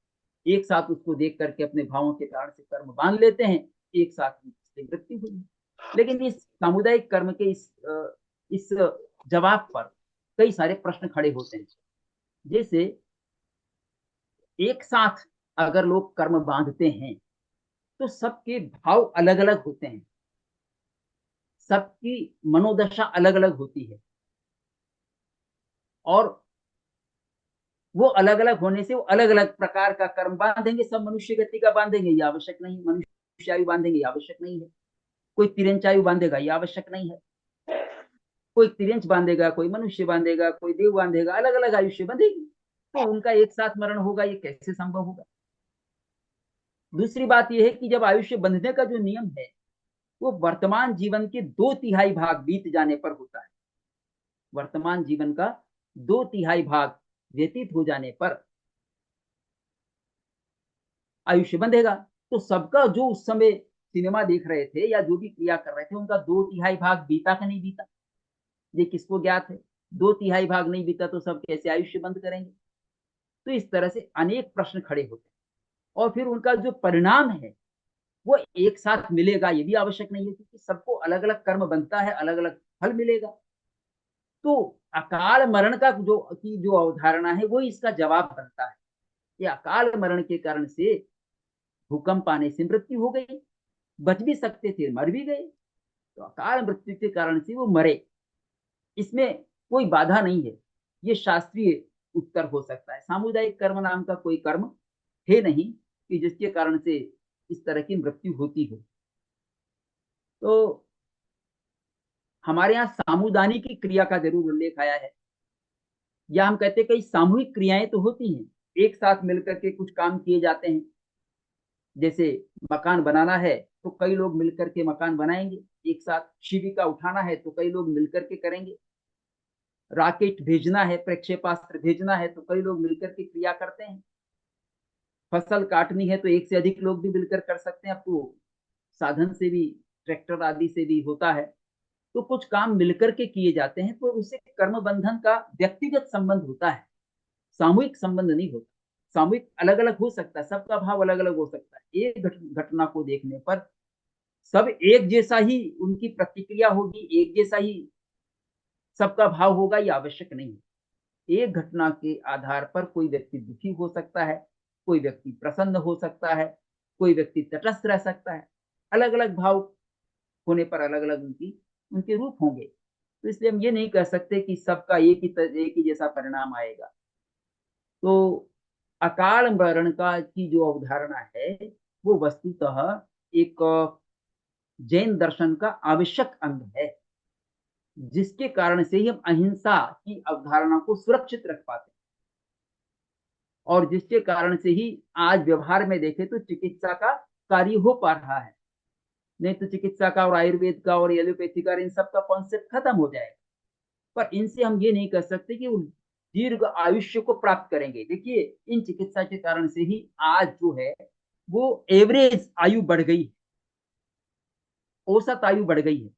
एक साथ उसको देख करके अपने भावों के कारण से कर्म बांध लेते हैं, एक साथ उसकी मृत्यु हुई। लेकिन इस सामुदायिक कर्म के इस जवाब पर कई सारे प्रश्न खड़े होते हैं। जैसे एक साथ अगर लोग कर्म बांधते हैं तो सबके भाव अलग अलग होते हैं, सबकी मनोदशा अलग अलग होती है, और वो अलग अलग होने से वो अलग अलग प्रकार का कर्म बांधेंगे। सब मनुष्य गति का बांधेंगे ये आवश्यक नहीं, मनुष्य आयु बांधेंगे ये आवश्यक नहीं है, कोई तिरंच आयु बांधेगा ये आवश्यक नहीं है, कोई तिरंच बांधेगा, कोई मनुष्य बांधेगा, कोई देव बांधेगा, अलग अलग आयुष्य बंधेगी। तो उनका एक साथ मरण होगा, ये कैसे संभव होगा। दूसरी बात यह है कि जब आयुष्य बंधने का जो नियम है वो वर्तमान जीवन के 2/3 भाग बीत जाने पर होता है। वर्तमान जीवन का 2/3 भाग व्यतीत हो जाने पर आयुष्य बंधेगा। तो सबका जो उस समय सिनेमा देख रहे थे या जो भी क्रिया कर रहे थे उनका 2/3 भाग बीता का नहीं बीता, ये किसको ज्ञात है। 2/3 भाग नहीं बीता तो सब कैसे आयुष्य बंद करेंगे। तो इस तरह से अनेक प्रश्न खड़े होते हैं, और फिर उनका जो परिणाम है वो एक साथ मिलेगा ये भी आवश्यक नहीं है, क्योंकि सबको अलग अलग कर्म बनता है, अलग अलग फल मिलेगा। तो अकाल मरण का जो अवधारणा है वो इसका जवाब बनता है। ये अकाल मरण के कारण से भूकंप आने से मृत्यु हो गई, बच भी सकते थे मर भी गए, तो अकाल मृत्यु के कारण से वो मरे, इसमें कोई बाधा नहीं है। ये शास्त्रीय उत्तर हो सकता है। सामुदायिक कर्म नाम का कोई कर्म है नहीं कि जिसके कारण से इस तरह की मृत्यु होती हो। तो हमारे यहाँ सामुदानी की क्रिया का जरूर उल्लेख आया है, या हम कहते हैं कई सामूहिक क्रियाएं तो होती हैं, एक साथ मिलकर के कुछ काम किए जाते हैं। जैसे मकान बनाना है तो कई लोग मिलकर के मकान बनाएंगे एक साथ, शिविका उठाना है तो कई लोग मिलकर के करेंगे, रॉकेट भेजना है, प्रक्षेपास्त्र भेजना है तो कई लोग मिलकर के क्रिया करते हैं, फसल काटनी है तो एक से अधिक लोग भी मिलकर कर सकते हैं। अब तो साधन से भी, ट्रैक्टर आदि से भी होता है। तो कुछ काम मिलकर के किए जाते हैं तो उससे कर्म बंधन का व्यक्तिगत संबंध होता है, सामूहिक संबंध नहीं होता। सामूहिक अलग अलग हो सकता है, सबका भाव अलग अलग हो सकता है। एक घटना को देखने पर सब एक जैसा ही उनकी प्रतिक्रिया होगी, एक जैसा ही सबका भाव होगा, ये आवश्यक नहीं है। एक घटना के आधार पर कोई व्यक्ति दुखी हो सकता है, कोई व्यक्ति प्रसन्न हो सकता है, कोई व्यक्ति तटस्थ रह सकता है। अलग अलग भाव होने पर अलग अलग उनकी उनके रूप होंगे। तो इसलिए हम ये नहीं कह सकते कि सबका एक ही जैसा परिणाम आएगा। तो अकाल मरण का की जो अवधारणा है वो वस्तुतः एक जैन दर्शन का आवश्यक अंग है, जिसके कारण से ही हम अहिंसा की अवधारणा को सुरक्षित रख पाते हैं, और जिसके कारण से ही आज व्यवहार में देखें तो चिकित्सा का कार्य हो पा रहा है। नहीं तो चिकित्सा का और आयुर्वेद का और एलोपैथी का इन सब का कॉन्सेप्ट खत्म हो जाएगा। पर इनसे हम ये नहीं कर सकते कि वो दीर्घ आयुष्य को प्राप्त करेंगे। देखिए इन चिकित्सा के कारण से ही आज जो है वो एवरेज आयु बढ़ गई है, औसत आयु बढ़ गई है।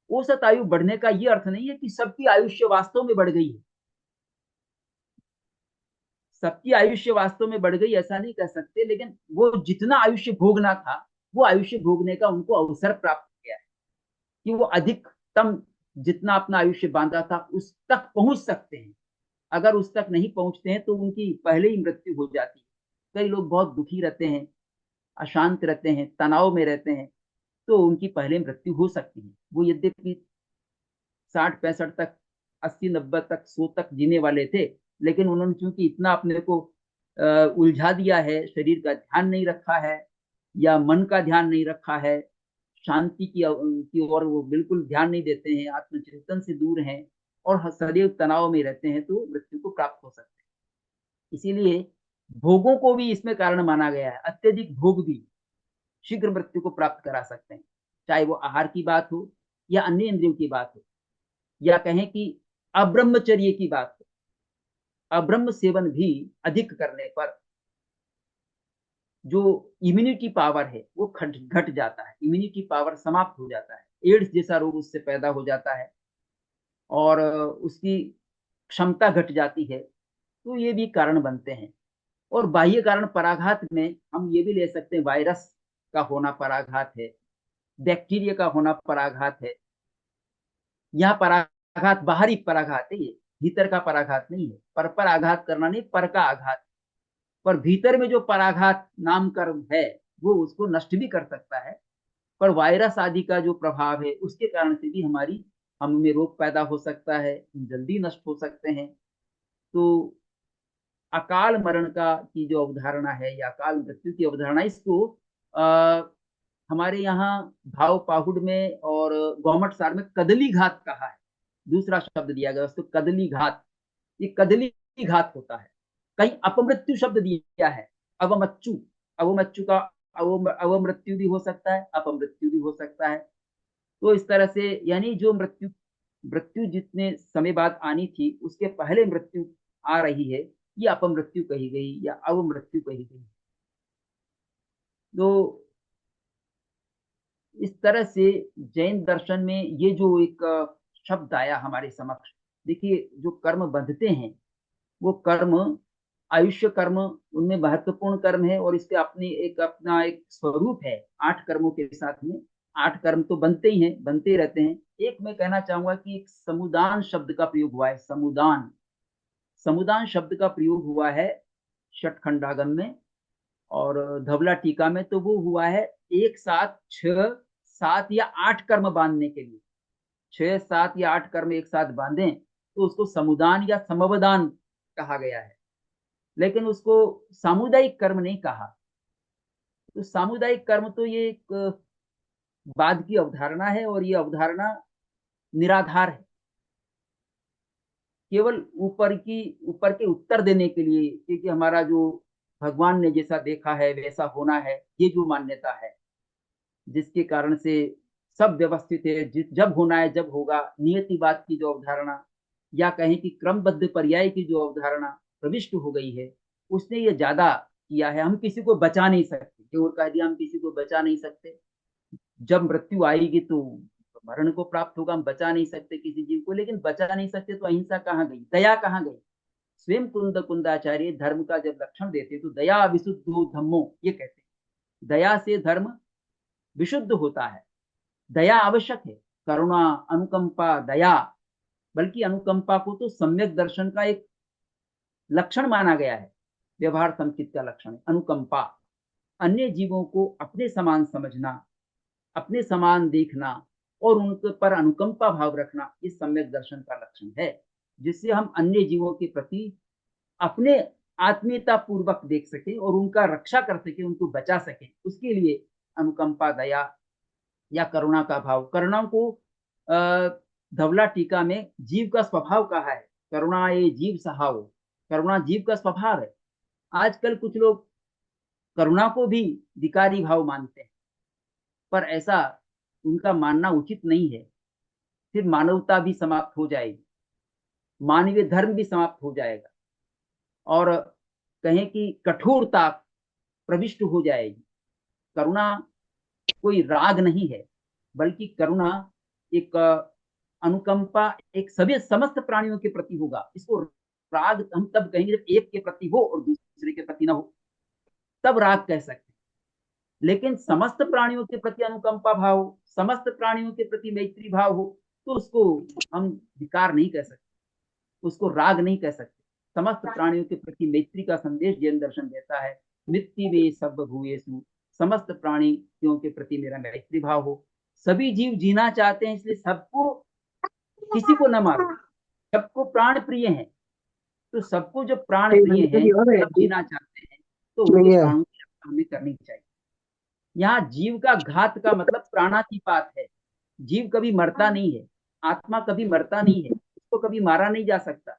औसत आयु बढ़ने का ये अर्थ नहीं है कि सबकी आयुष्य वास्तव में बढ़ गई है, सबकी आयुष्य वास्तव में बढ़ गई ऐसा नहीं कह सकते, लेकिन वो जितना आयुष्य भोगना था वो आयुष्य भोगने का उनको अवसर प्राप्त हो गया है, कि वो अधिकतम जितना अपना आयुष्य बांधा था उस तक पहुंच सकते हैं। अगर उस तक नहीं पहुंचते हैं तो उनकी पहले ही मृत्यु हो जाती है। कई लोग बहुत दुखी रहते हैं, अशांत रहते हैं, तनाव में रहते हैं, तो उनकी पहले मृत्यु हो सकती है। वो यद्यपि 60 65 तक, 80 90 तक, 100 तक जीने वाले थे, लेकिन उन्होंने चूंकि इतना अपने को उलझा दिया है, शरीर का ध्यान नहीं रखा है या मन का ध्यान नहीं रखा है, शांति की ओर वो बिल्कुल ध्यान नहीं देते हैं, आत्मचिंतन से दूर हैं और सदैव तनाव में रहते हैं, तो मृत्यु को प्राप्त हो सकते हैं। इसीलिए भोगों को भी इसमें कारण माना गया है। अत्यधिक भोग भी शीघ्र मृत्यु को प्राप्त करा सकते हैं, चाहे वो आहार की बात हो या अन्य इंद्रियों की बात हो, या कहें कि अब्रह्मचर्य की बात हो। अब्रह्म सेवन भी अधिक करने पर जो इम्यूनिटी पावर है वो घट जाता है, इम्यूनिटी पावर समाप्त हो जाता है, एड्स जैसा रोग उससे पैदा हो जाता है और उसकी क्षमता घट जाती है। तो ये भी कारण बनते हैं। और बाह्य कारण पराघात में हम ये भी ले सकते हैं, वायरस का होना पराघात है, बैक्टीरिया का होना पराघात है। यहाँ पराघात बाहरी पराघात है, ये भीतर का पराघात नहीं है। पर आघात करना नहीं, पर का आघात। पर भीतर में जो पराघात नाम कर्म है वो उसको नष्ट भी कर सकता है। पर वायरस आदि का जो प्रभाव है उसके कारण से भी हम में रोग पैदा हो सकता है, जल्दी नष्ट हो सकते हैं। तो अकाल मरण का की जो अवधारणा है या अकाल मृत्यु की अवधारणा, इसको आ, हमारे यहाँ भाव पाहुड़ में और गौमट सार में कदली घात कहा है। दूसरा शब्द दिया गया उसको कदली घात। ये कदली घात होता है। कहीं अपमृत्यु शब्द दिया है, अवमच्चु। अवमच्चु का अवमृत्यु भी हो सकता है, अपमृत्यु भी हो सकता है। तो इस तरह से यानी जो मृत्यु मृत्यु जितने समय बाद आनी थी उसके पहले मृत्यु आ रही है, ये अपमृत्यु कही गई या अवमृत्यु कही गई। तो इस तरह से जैन दर्शन में ये जो एक शब्द आया हमारे समक्ष, देखिए जो कर्म बंधते हैं वो कर्म आयुष्य कर्म उनमें महत्वपूर्ण कर्म है और इसके अपना एक स्वरूप है। 8 कर्मों के साथ में 8 कर्म तो बनते ही हैं, बनते रहते हैं। एक मैं कहना चाहूंगा कि एक समुदान शब्द का प्रयोग हुआ है। समुदान, समुदान शब्द का प्रयोग हुआ है षटखंडागम में और धवला टीका में। तो वो हुआ है एक साथ 6 7 या 8 कर्म बांधने के लिए। 6 7 या 8 कर्म एक साथ बांधें तो उसको समुदान या समवदान कहा गया है। लेकिन उसको सामुदायिक कर्म नहीं कहा। तो सामुदायिक कर्म तो ये एक बाद की अवधारणा है और ये अवधारणा निराधार है। केवल ऊपर के उत्तर देने के लिए, क्योंकि हमारा जो भगवान ने जैसा देखा है वैसा होना है, ये जो मान्यता है जिसके कारण से सब व्यवस्थित है, जब होना है जब होगा, नियतिवाद की जो अवधारणा या कहें कि क्रमबद्ध पर्याय की जो अवधारणा प्रविष्ट हो गई है, उसने ये ज्यादा किया है। हम किसी को बचा नहीं सकते, केवल कह दिया हम किसी को बचा नहीं सकते। जब मृत्यु आएगी तो मरण को प्राप्त होगा, हम बचा नहीं सकते किसी जीव को। लेकिन बचा नहीं सकते तो अहिंसा कहाँ गई, दया कहाँ गई? स्वयं कुंदाचार्य धर्म का जब लक्षण देते तो दया विशुद्धो धम्मो ये कहते हैं। दया से धर्म विशुद्ध होता है। दया आवश्यक है, करुणा, अनुकंपा, दया। बल्कि अनुकंपा को तो सम्यक दर्शन का एक लक्षण माना गया है, व्यवहार संचित का लक्षण है अनुकंपा। अन्य जीवों को अपने समान समझना, अपने समान देखना और उनके पर अनुकंपा भाव रखना, ये सम्यक दर्शन का लक्षण है। जिससे हम अन्य जीवों के प्रति अपने आत्मीयता पूर्वक देख सके और उनका रक्षा कर सके, उनको बचा सके। उसके लिए अनुकंपा, दया या करुणा का भाव। करुणा को धवला टीका में जीव का स्वभाव कहा है। करुणा ये जीव सहाव, करुणा जीव का स्वभाव है। आजकल कुछ लोग करुणा को भी विकारी भाव मानते हैं, पर ऐसा उनका मानना उचित नहीं है। फिर मानवता भी समाप्त हो जाएगी, मानवीय धर्म भी समाप्त हो जाएगा और कहें कि कठोरता प्रविष्ट हो जाएगी। करुणा कोई राग नहीं है, बल्कि करुणा एक अनुकंपा एक सभी समस्त प्राणियों के प्रति होगा। इसको राग हम तब कहेंगे जब एक के प्रति हो और दूसरे के प्रति ना हो, तब राग कह सकते हैं। लेकिन समस्त प्राणियों के प्रति अनुकंपा भाव हो, समस्त प्राणियों के प्रति मैत्री भाव हो, तो उसको हम विकार नहीं कह सकते, उसको राग नहीं कह सकते। समस्त प्राणियों के प्रति मैत्री का संदेश जैन दर्शन देता है। मित्ति वे सब भूयेसु, समस्त प्राणियों के प्रति मेरा मैत्री भाव हो। सभी जीव जीना चाहते हैं, इसलिए सबको, किसी को न मारो, सबको प्राण प्रिय है। तो सबको जब प्राण प्रिय हैं, सब जीना चाहते हैं, तो उनके प्राणों की रक्षा हमें करनी चाहिए। यहाँ जीव का घात का मतलब प्राणातिपात है। जीव कभी मरता नहीं है, आत्मा कभी मरता नहीं है, उसको कभी मारा नहीं जा सकता,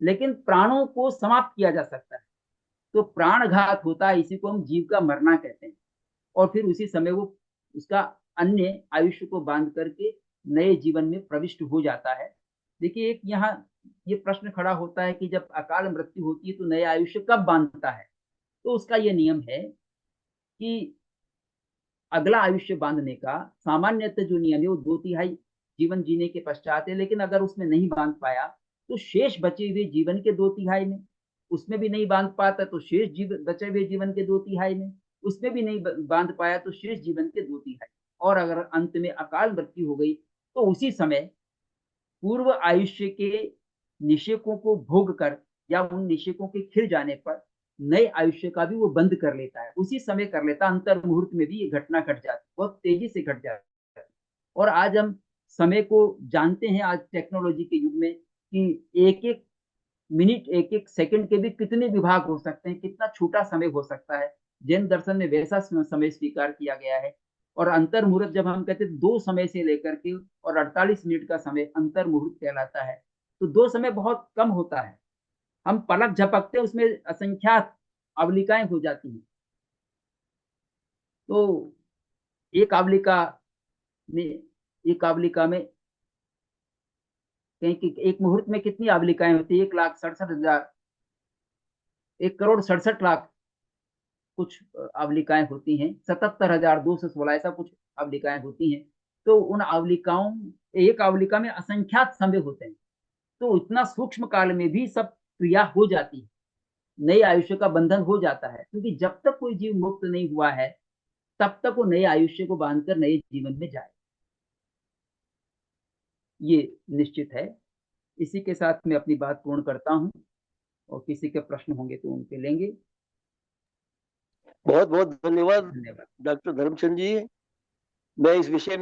लेकिन प्राणों को समाप्त किया जा सकता है। तो प्राणघात होता है, इसी को हम जीव का मरना कहते हैं। और फिर उसी समय वो उसका अन्य आयुष्य को बांध करके नए जीवन में प्रविष्ट हो जाता है। देखिए एक यहाँ ये प्रश्न खड़ा होता है कि जब अकाल मृत्यु होती है तो नया आयुष्य कब बांधता है। तो उसका ये नियम है कि अगला आयुष्य बांधने का सामान्यतः जो नियम है वो 2/3 जीवन जीने के पश्चात है, लेकिन अगर उसमें नहीं बांध पाया तो शेष बचे हुए जीवन के 2/3 में, उसमें भी नहीं बांध पाता तो शेष जीवन, बचे हुए जीवन के 2/3 में, उसमें भी नहीं बांध पाया तो शेष जीवन के 2/3, और अगर अंत में अकाल मृत्यु हो गई तो उसी समय पूर्व आयुष्य के निषेकों को भोग कर या उन निषेकों के खिल जाने पर नए आयुष्य का भी वो बंद कर लेता है, उसी समय कर लेता, अंतर मुहूर्त में भी ये घटना घट जाती, बहुत तेजी से घट जाती है। और आज हम समय को जानते हैं, आज टेक्नोलॉजी के युग में, कि एक एक मिनट, एक एक सेकंड के भी कितने विभाग हो सकते हैं, कितना छोटा समय हो सकता है। जैन दर्शन में वैसा समय स्वीकार किया गया है। और अंतर मुहूर्त जब हम कहते हैं, दो समय से लेकर के और 48 मिनट का समय अंतर मुहूर्त कहलाता है। तो दो समय बहुत कम होता है, हम पलक झपकते उसमें असंख्यात अवलिकाएं हो जाती हैं। तो एक आवलिका में एक आवलिका में कहीं कि एक मुहूर्त में कितनी आवलिकाएं होती है? 1,67,000, 1,67,00,000 कुछ आवलिकाएं होती हैं, 77,216 ऐसा कुछ आवलिकाएं होती हैं। तो उन आवलिकाओं, एक आवलिका में असंख्यात समय होते हैं। तो इतना सूक्ष्म काल में भी सब क्रिया हो जाती है, नए आयुष्य का बंधन हो जाता है, क्योंकि जब तक कोई जीव मुक्त नहीं हुआ है तब तक वो नए आयुष्य को बांधकर नए जीवन में जाए, ये निश्चित है। इसी के साथ मैं अपनी बात पूर्ण करता हूँ, और किसी के प्रश्न होंगे तो उनके लेंगे। बहुत बहुत धन्यवाद धन्यवाद। डॉक्टर धर्मचंद जी। मैं इस विषय में